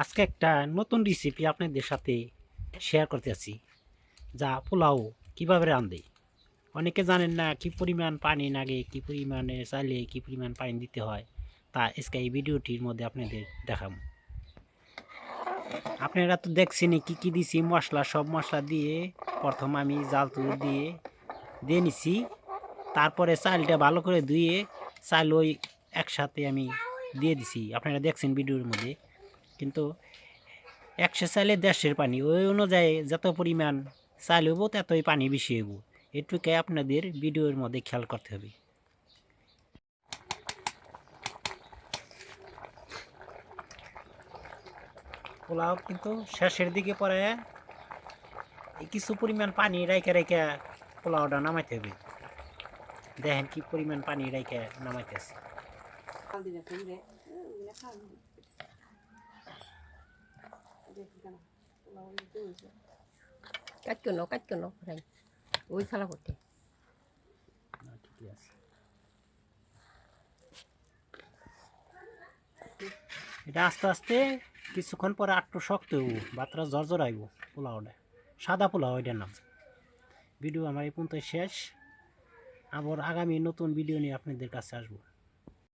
আজকে একটা নতুন রেসিপি আপনাদের সাথে শেয়ার করতেছি, যা পোলাও কিভাবে রাঁধে। অনেকে জানেন না কি পরিমাণ পানি লাগে, কি পরিমাণে চাইলে কি পরিমাণ পানি দিতে হয়। তা আজকে এই ভিডিওটির মধ্যে আপনাদের দেখাবো। আপনারা তো দেখছেনই কি কি দিছি, মশলা, সব মশলা দিয়ে প্রথম আমি জাল তুলে দিয়ে নিছি। তারপরে চালটা ভালো করে ধুয়ে চাল ওই একসাথে আমি দিয়ে দিছি, আপনারা দেখছেন ভিডিওর মধ্যে। কিন্তু 100 চালে 150 পানি, ওই অনুযায়ী যত পরিমাণ চাল হইব ততই পানি বেশি হইব। এটুকু আপনাদের ভিডিওর মধ্যে খেয়াল করতে হবে। পোলাও কিন্তু শেষের দিকে পরে কিছু পরিমাণ পানি রেখে রেখে পোলাওটা নামাইতে হবে। দেখেন কি পরিমাণ পানি রেখে নামাইতেছে। কাটকো ওই খেলা করতে ঠিকই আছে। এটা আস্তে আস্তে কিছুক্ষণ পরে আটটু শক্ত হইব, বাতরা জর্জর আইব। পোলাওটা সাদা পোলাও, এটার নাম। ভিডিও আমার এই পর্যন্ত শেষ। আবার আগামী নতুন ভিডিও নিয়ে আপনাদের কাছে আসবো।